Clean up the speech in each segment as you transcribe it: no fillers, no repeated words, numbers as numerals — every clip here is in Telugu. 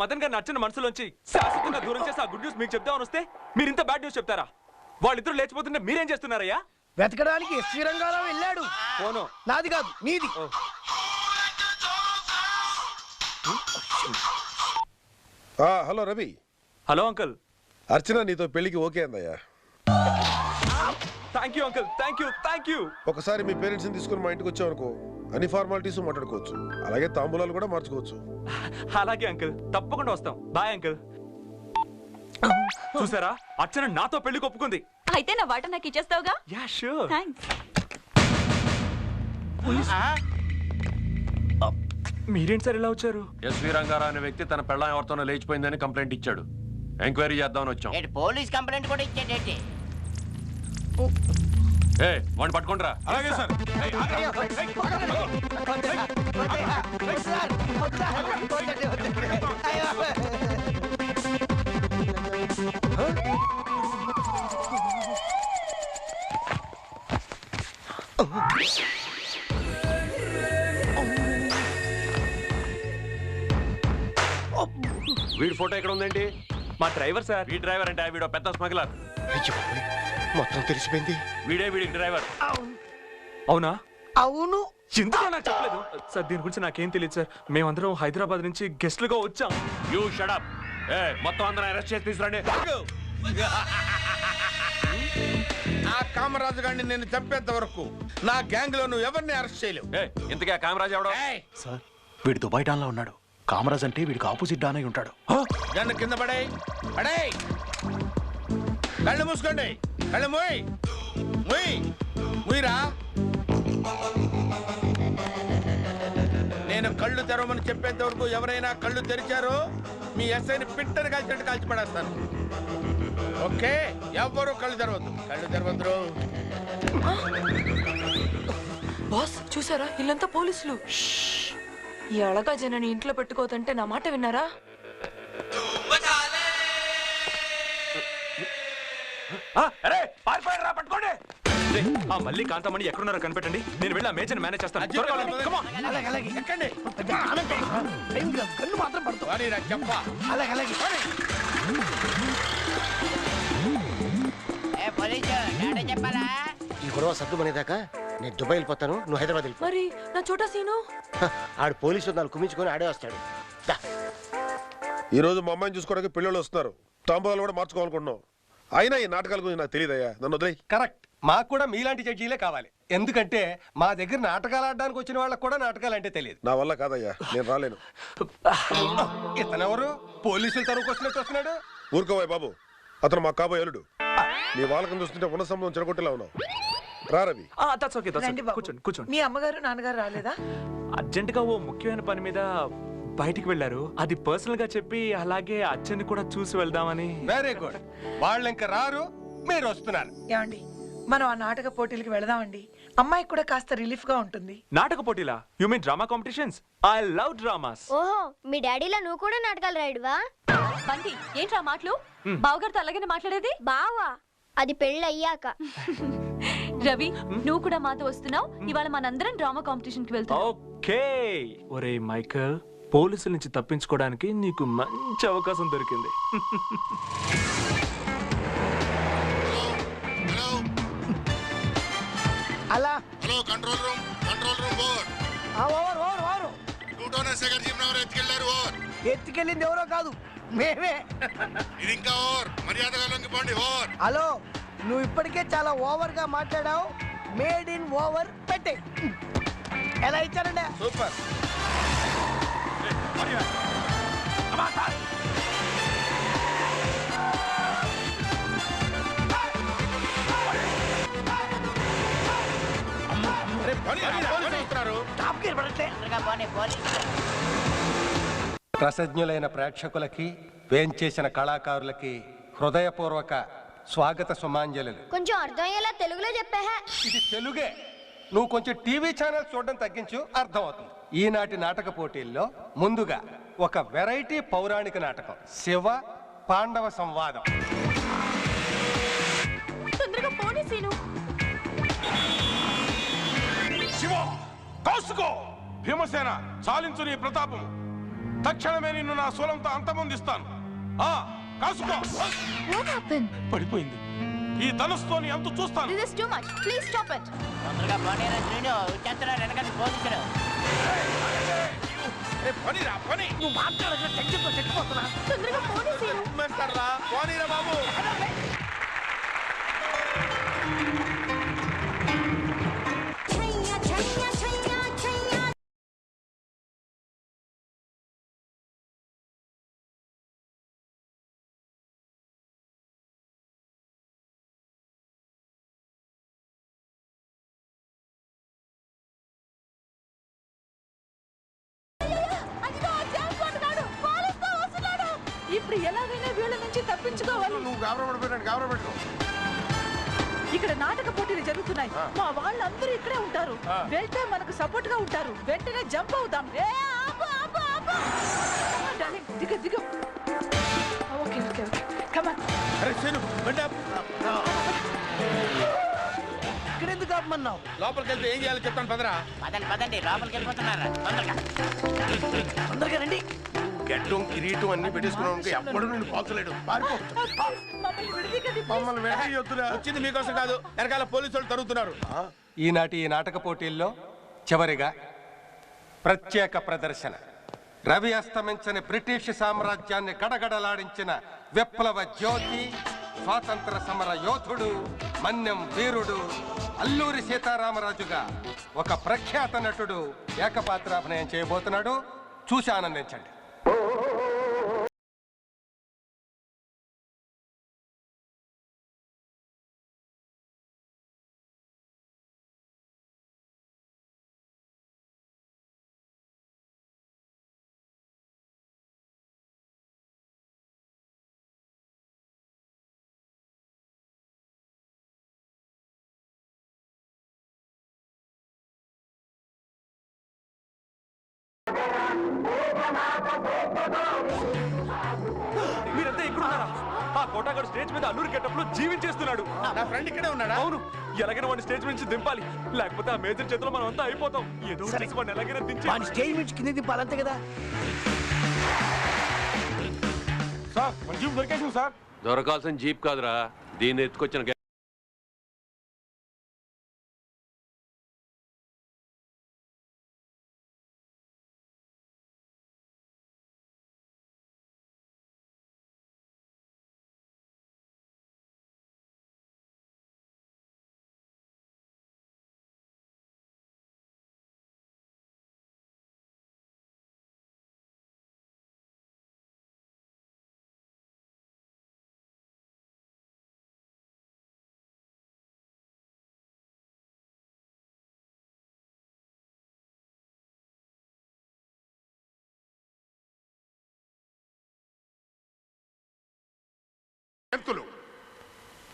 మదన్ గారిని అర్చన మనసులోంచి శాశ్వతంగా దూరం చేసి ఆ గుడ్ న్యూస్ మీకు చెప్తామని వస్తే మీరు ఇంత బ్యాడ్ న్యూస్ చెప్తారా? వాళ్ళిద్దరూ లేచిపోతుంటే మీరేం చేస్తున్నారయ్యా? వెతకడానికి ఎస్వి రంగారావు వెళ్ళాడు. ఫోను నాది కాదు, నీది. Hello Ravi. Hello uncle. Archana నీతో పెళ్లికి ఓకే అందయ్యా. Thank you uncle, thank you. ఒకసారి మీ పేరెంట్స్ ని తీసుకుని మా ఇంటికి వచ్చావనుకో, అన్ని ఫార్మాలిటీస్ మాట్లాడుకోవచ్చు, అలాగే తాంబూలాలు కూడా మార్చుకోవచ్చు. అలాగే అంకుల్, తప్పకుండా వస్తాం. Bye uncle. చూసారా, అర్చన నాతో పెళ్లికి ఒప్పుకుంది. అయితే నా వాట నాకు ఇచ్చేస్తావుగా? Yeah sure. థాంక్స్. మీరేంటి సార్ ఇలా వచ్చారు? ఎస్వి రంగారావు అనే వ్యక్తి తన పెళ్ళాం ఎవరితోనో లేచిపోయిందని కంప్లైంట్ ఇచ్చాడు. ఎంక్వైరీ చేద్దామని వచ్చాం. పోలీస్ కంప్లైంట్ కూడా ఇచ్చాడేంటి? వాడిని పట్టుకుంటారా? అలాగే సార్. వీడి ఫోటో ఎక్కడ ఉందేంటి? మా డ్రైవర్ సార్. ఈ డ్రైవర్ అంటే వీడు పెద్ద స్మగ్లర్. మొత్తం తెలిసిపోయింది. వీడికి డ్రైవర్. అవునా? అవును. ఎందుకు నాకు చెప్పలేదు సార్? దీని గురించి నాకేం తెలియదు సార్. మేమందరం హైదరాబాద్ నుంచి గెస్ట్లుగా వచ్చాం. You shut up. మొత్తం అందరం అరెస్ట్ చేసి తీసుకురండి. ఆ కామరాజు గారిని నేను చంపేంత వరకు నా గ్యాంగ్ లో నువ్వు ఎవరిని అరెస్ట్ చేయలేవు. ఇంతకీ కామరాజ్ ఎవడో? సార్, వీడు దుబాయ్ డాన్ లో ఉన్నాడు. కామరాజ్ అంటే వీడికి ఆపోజిట్ డాన్ అయి ఉంటాడు. గన్ను కింద పడేయ్. కళ్ళు మూసుకోండి. కళ్ళు మూయ్. మూయిరా. నేను కళ్ళు తెరవమని చెప్పేంత వరకు ఎవరైనా కళ్ళు తెరిచారో మీ ఎస్ఐని పిట్టని కాల్చినట్టు కాల్చి పడేస్తాను. ఓకే, ఎవ్వరూ కళ్ళు తెరవద్దు. బాస్ చూసారా, ఇల్లంతా పోలీసులు. ఈ అళగా జనని ఇంట్లో పెట్టుకోదంటే నా మాట విన్నారా? పట్టుకోండి. మళ్ళీ కాంతమణి ఎక్కడున్నారో కనిపెట్టండి. నేను వెళ్ళి ఆ మేజర్ మేనేజ్ చేస్తాను. ఎక్కండి. కన్ను మాత్రం పడుతుంది. వాడిరా చెప్పా. అలాగే చెప్పాలా? ఈ గొడవ సర్దుమనేదాకా నేను దుబాయ్ వెళ్ళిపోతాను, నువ్వు హైదరాబాద్ వెళ్ళిపో. మరి నా చోటా సీను? ఆడు పోలీసులు నాలుగు కుమించుకొని ఆడే వస్తాడు. ఈ రోజు మా అమ్మాయిని చూసుకోవడానికి పిల్లలు వస్తున్నారు. తాంబూలాలు కూడా మార్చుకోవాలనుకుంటున్నాం. అయినా ఈ నాటకాల గురించి నాకు తెలియదయ్యా, నన్ను వదిలేయ్. కరెక్ట్. మాకు కూడా మీలాంటి జడ్జీలే కావాలి. ఎందుకంటే మా దగ్గర నాటకాలు ఆడడానికి వచ్చిన వాళ్ళకి కూడా నాటకాలు అంటే తెలియదు. నా వల్ల కాదయ్యా, నేను రాలేను. ఇతనెవరు? పోలీసులు తరువుకు వస్తున్నట్టు వస్తున్నాడు. ఊరుకోవాయి బాబు, అతను మా కాబోయే అల్లుడు. నీ వాళ్ళకం చూస్తుంటే ఉన్న సంబంధం చెడగొట్టేలా ఉన్నావు. రా రవి. కూర్చోండి. మీ అమ్మగారు నాన్నగారు రాలేదా? అర్జెంట్ గా ఓ ముఖ్యమైన పని మీద బయటికి వెళ్లారు. అది పర్సనల్ గా చెప్పి అలాగే అచ్చని కూడా చూసి వెళ్దామని. Very good. వాళ్ళు ఇంకా రారు, మీరు వస్తున్నారు. ఏమండి, మనం ఆ నాటక పోటీలకు వెళదామండి. అమ్మాయికి కూడా కాస్త రిలీఫ్ గా ఉంటుంది. నాటక పోటీలా? You mean drama competitions? I love dramas. ఓహో, మీ డాడీలా నువ్వు కూడా నాటకాలు రాయడువా? బంటి, ఏంట్రా మాటలు? బావగారితో అలాగనే మాట్లాడేది? బావా, అది పెళ్ళి అయ్యాక. రవి, నువ్వు కూడా మాతో వస్తున్నావు. ఇవాళ మనందరం డ్రామా కాంపిటీషన్ కి వెళ్తాం. ఓకే. ఒరే మైకల్, పోలీసుల నుంచి తప్పించుకోవడానికి నీకు మంచి అవకాశం దొరికింది. అలా హలో, కంట్రోల్ రూమ్ ఓవర్. ఎత్తుకెళ్ళింది ఎవరో కాదు, మేమే. ఇది ఇంకా మర్యాదగా లొంగిపోండి. హలో, నువ్వు ఇప్పటికే చాలా ఓవర్ గా మాట్లాడావు. మేడ్ ఇన్ ఓవర్ పెట్టే. ఎలా ఇచ్చారండి? సూపర్. రసజ్ఞులైన ప్రేక్షకులకి, వేంచేసిన కళాకారులకి హృదయపూర్వక స్వాగత సుమాంజలు. కొంచెం అర్థమయ్యేలా తెలుగులో చెప్పా. ఇది తెలుగే. నువ్వు కొంచెం టీవీ ఛానల్ చూడడం తగ్గించు, అర్థమవుతుంది. ఈనాటి నాటక పోటీల్లో ముందుగా ఒక వెరైటీ పౌరాణిక నాటకం, శివ పాండవ సంవాదం. తొందరగా పోనీ సీను. శివ, కాసుకో. భీమసేన, చాలించు నీ ప్రతాపం. తక్షణమే నిన్ను నా శూలంతో అంతమొందిస్తాను. కాసుకో. పడిపోయింది. ఈ ధనుస్తోని అంత చూస్తాను. This is too much. Please stop it. తొందరగా పోనీరా శ్రీను, వచ్చేస్తున్నారు వెనకాల పోలీసులు. పనిరా పని. నువ్వు మాట్లాడక టెన్షన్తో చచ్చిపోతున్నా. తొందరగా పోలీసు. పోనీరా బాబు. ఇప్పుడు ఎలాగైనా వీళ్ళ నుంచి తప్పించుకోవాలి. నువ్వు గాబరపడిపోయాడు. ఇక్కడ నాటక పోటీలు జరుగుతున్నాయి. మా వాళ్ళందరూ ఇక్కడే ఉంటారు. వెళ్తే మనకు సపోర్ట్ గా ఉంటారు. వెంటనే జంప్ అవుతాం. దిగ దిగ. Okay okay okay. Come on. అరే శ్రీను బండి ఇక్కడెందుకు ఆపమన్నావు? లోపలికి వెళ్తే ఏం చేయాలో చెప్తాను. పదరా. పదండి లోపలికి వెళ్ళిపోతున్నారా? తొందరగా రండి. గడ్డం కిరీటం అన్ని పెట్టేసుకున్నాను. ఎప్పుడు నిన్ను పాల్చలేడు. మమ్మల్ని వెంటనే వచ్చింది మీకోసం కాదు, వెనకాల పోలీసులు తరుగుతున్నారు. ఈనాటి ఈ నాటక పోటీల్లో చివరిగా ప్రత్యేక ప్రదర్శన. రవి అస్తమించని బ్రిటిష్ సామ్రాజ్యాన్ని గడగడలాడించిన విప్లవ జ్యోతి, స్వాతంత్ర సమర యోధుడు, మన్యం వీరుడు అల్లూరి సీతారామరాజుగా ఒక ప్రఖ్యాత నటుడు ఏకపాత్రాభినయం చేయబోతున్నాడు. చూసి ఆనందించండి. మీరంతా ఇక్కడ ఉన్నారా? ఆ కోటాగాడు స్టేజ్ మీద అల్లూరి గెటప్లో జీవించేస్తున్నాడు. నా ఫ్రెండ్ ఇక్కడే ఉన్నాడా? అవును. ఎలాగైనా వాడిని స్టేజ్ నుంచి దింపాలి, లేకపోతే ఆ మేజర్ చేతిలో మనం అంతా అయిపోతాం. ఏదో చేసి వాడిని ఎలాగైనా దించి వాడి స్టేజ్ నుంచి కింద దింపాలంతే కదా. సార్ మన జీప్ దొరికేసింది సార్. దొరకాల్సిన జీప్ కాదురా, దీన్ని ఎత్తుకొచ్చిన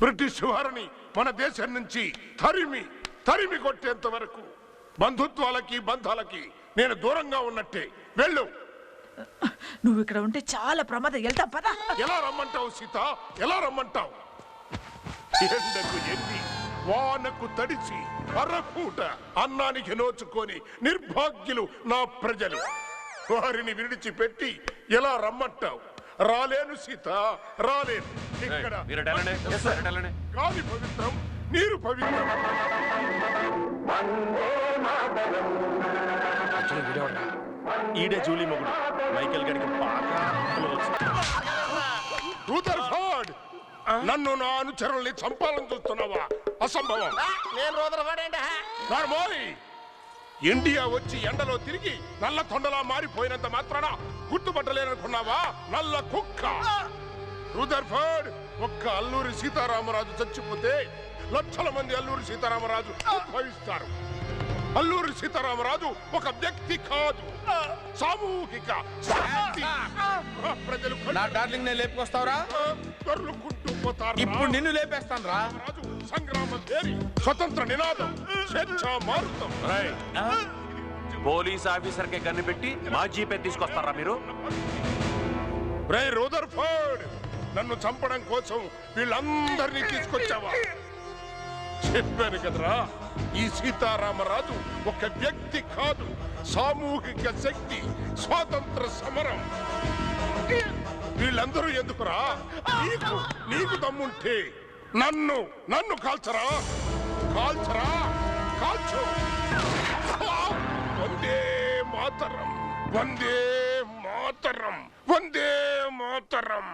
బ్రిటిష్ వారిని మన దేశం నుంచి తరిమి కొట్టేంత వరకు బంధుత్వాలకి బంధాలకి నేను దూరంగా ఉన్నట్టే. వెళ్ళు. నువ్వు ఇక్కడ ఉంటే చాలా ప్రమాదం. వెళ్తా పద. ఎలా రమ్మంటావు సీత? ఎలా రమ్మంటావు? ఎండకు ఎండి వానకు తడిసి అరపూట అన్నానికి నోచుకొని నిర్భాగ్యులు నా ప్రజలు. వారిని విడిచిపెట్టి ఎలా రమ్మంటావు? రాలేను సీత, రాలేను. ఇక్కడ గాలి పవిత్రం, నీరు పవిత్రం. ఈడే జూలీ మొగుడు మైకేల్ గడికి బాగా రూదర్ఫర్డ్, నన్ను నా అనుచరుల్ని చంపాలని చూస్తున్నావా? అసంభవం. నేను రూదర్ఫర్డ్. ఇండియా వచ్చి ఎండలో తిరిగి నల్ల తొండలా మారిపోయినంత మాత్రాన గుర్తుపట్టలేననుకున్నావా? నల్ల కుక్క. రూదర్ఫర్డ్, ఒక్క అల్లూరి సీతారామరాజు చచ్చిపోతే లక్షల మంది అల్లూరి సీతారామరాజు ఉద్భవిస్తారు. అల్లూరి సీతారామరాజు ఒక వ్యక్తి కాదు, సామూహిక శక్తి. ప్రజలు నా డార్లింగ్ నే లేపుకొస్తావురా? దొర్లుకుంటూ పోతారు. ఇప్పుడు నిన్ను లేపేస్తాను రా. సంగ్రామం తేరి స్వతంత్ర నినాదం, స్వేచ్ఛ మారుతాం. పోలీస్ ఆఫీసర్ కే గన్ను పెట్టి మా జీపే తీసుకొస్తారా మీరు? రూదర్ఫర్డ్, నన్ను చంపడం కోసం వీళ్ళందరినీ తీసుకొచ్చావా? చెప్పాను కదరా, ఈ సీతారామరాజు ఒక వ్యక్తి కాదు, సామూహిక శక్తి, స్వాతంత్ర సమరం. వీళ్ళందరూ ఎందుకురా? నీకు దమ్ముంటే నన్ను కాల్చరా, కాల్చరా, కాల్చు. వందే మాతరం, వందే మాతరం, వందే మాతరం.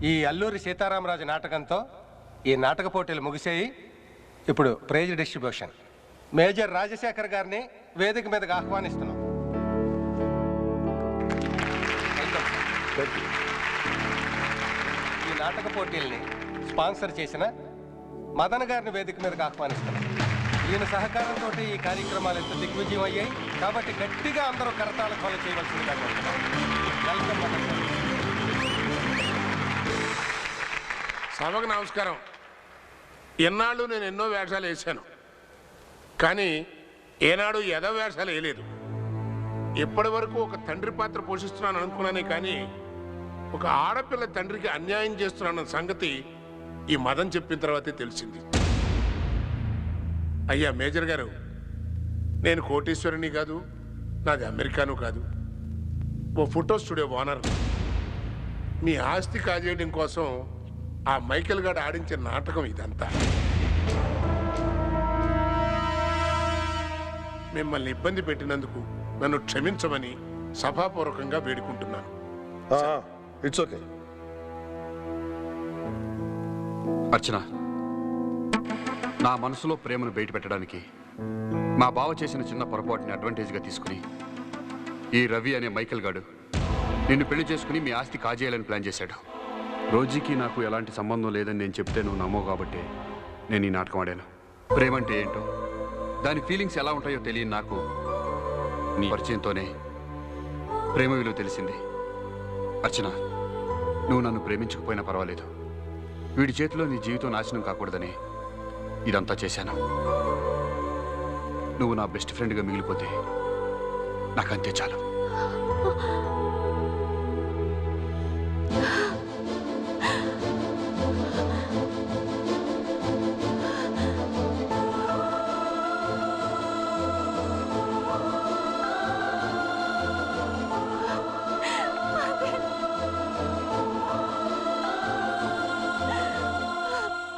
ఈ అల్లూరి సీతారామరాజు నాటకంతో ఈ నాటక పోటీలు ముగిసాయి. ఇప్పుడు ప్రైజ్ డిస్ట్రిబ్యూషన్. మేజర్ రాజశేఖర్ గారిని వేదిక మీదకి ఆహ్వానిస్తున్నాం. ఈ నాటక పోటీల్ని స్పాన్సర్ చేసిన మదన్ గారిని వేదిక మీదకి ఆహ్వానిస్తున్నాం. ఈయన సహకారంతో ఈ కార్యక్రమాలు ఎంత దిగ్విజయం అయ్యాయి కాబట్టి గట్టిగా అందరూ కరతాళ ధ్వనులు చేయవలసిందిగా కోరుతున్నాం. వెల్కమ్ మదన్ గారు. సభకు నమస్కారం. ఎన్నాళ్ళు నేను ఎన్నో వేషాలు వేశాను, కానీ ఏనాడు ఎద వేషాలు వేయలేదు. ఇప్పటి వరకు ఒక తండ్రి పాత్ర పోషిస్తున్నాను అనుకున్నానే కానీ ఒక ఆడపిల్ల తండ్రికి అన్యాయం చేస్తున్నాన్న సంగతి ఈ మదన్ చెప్పిన తర్వాతే తెలిసింది. అయ్యా మేజర్ గారు, నేను కోటీశ్వరుని కాదు, నాది అమెరికాను కాదు, ఓ ఫోటో స్టూడియో ఓనర్. మీ ఆస్తి కాజేయడం కోసం ఆ మైకేల్ గారు ఆడించే నాటకం ఇదంతా. మిమ్మల్ని ఇబ్బంది పెట్టినందుకు నన్ను క్షమించమని సభాపూర్వకంగా వేడుకుంటున్నాను. It's okay. అర్చన, నా మనసులో ప్రేమను బయట పెట్టడానికి మా బావ చేసిన చిన్న పొరపాటుని అడ్వాంటేజ్గా తీసుకుని ఈ రవి అనే మైకేల్ గాడు నిన్ను పెళ్లి చేసుకుని మీ ఆస్తి కాజేయాలని ప్లాన్ చేశాడు. రోజీకి నాకు ఎలాంటి సంబంధం లేదని నేను చెప్తే నువ్వు నమ్మవు కాబట్టి నేను ఈ నాటకం ఆడాను. ప్రేమ అంటే ఏంటో, దాని ఫీలింగ్స్ ఎలా ఉంటాయో తెలియని నాకు నీ పరిచయంతోనే ప్రేమ విలువ తెలిసింది. అర్చన, నువ్వు నన్ను ప్రేమించకపోయినా పర్వాలేదు, వీడి చేతిలో నీ జీవితం నాశనం కాకూడదని ఇదంతా చేశాను. నువ్వు నా బెస్ట్ ఫ్రెండ్గా మిగిలిపోతే నాకంతే చాలు.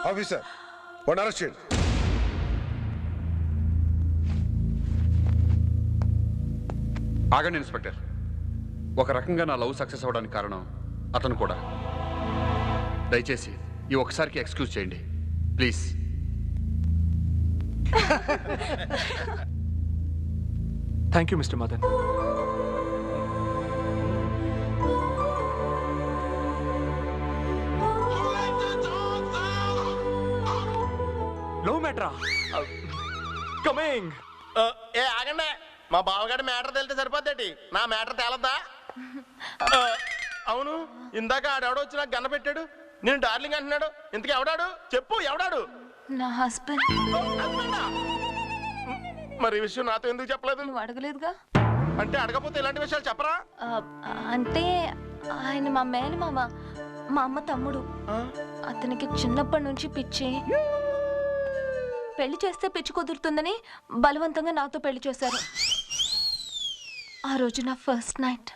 ఆఫీసర్, వాడిని అరెస్ట్ చేయండి. ఆగండి ఇన్స్పెక్టర్. ఒక రకంగా నా లవ్ సక్సెస్ అవ్వడానికి కారణం అతను కూడా. దయచేసి ఈ ఒకసారికి ఎక్స్క్యూజ్ చేయండి please. Thank you mister Madan. లో మ్యాటరా కమింగ్. ఏ ఆగండి, మా బావగారి మ్యాటర్ తెలితే సరిపోద్దేటి, నా మ్యాటర్ తేలద్దా? అవును, ఇందాక ఆడెవడో వచ్చి నాకు గన్న పెట్టాడు, నేను డార్లింగ్ అంటున్నాడు. ఇంతకీ ఎవడాడు చెప్పు, ఎవడాడు? నా హస్బెండ్. మరి ఈ విషయం నాతో ఎందుకు చెప్పలేదు? నువ్వు అడగలేదుగా. అంటే అడగపోతే ఇలాంటి విషయాలు చెప్పరా? అంటే ఆయన మా మేనమామ, మా అమ్మ తమ్ముడు. అతనికి చిన్నప్పటి నుంచి పిచ్చి. పెళ్లి చేస్తే పిచ్చి కుదురుతుందని బలవంతంగా నాతో పెళ్లి చేశారు. ఆ రోజు నా ఫస్ట్ నైట్.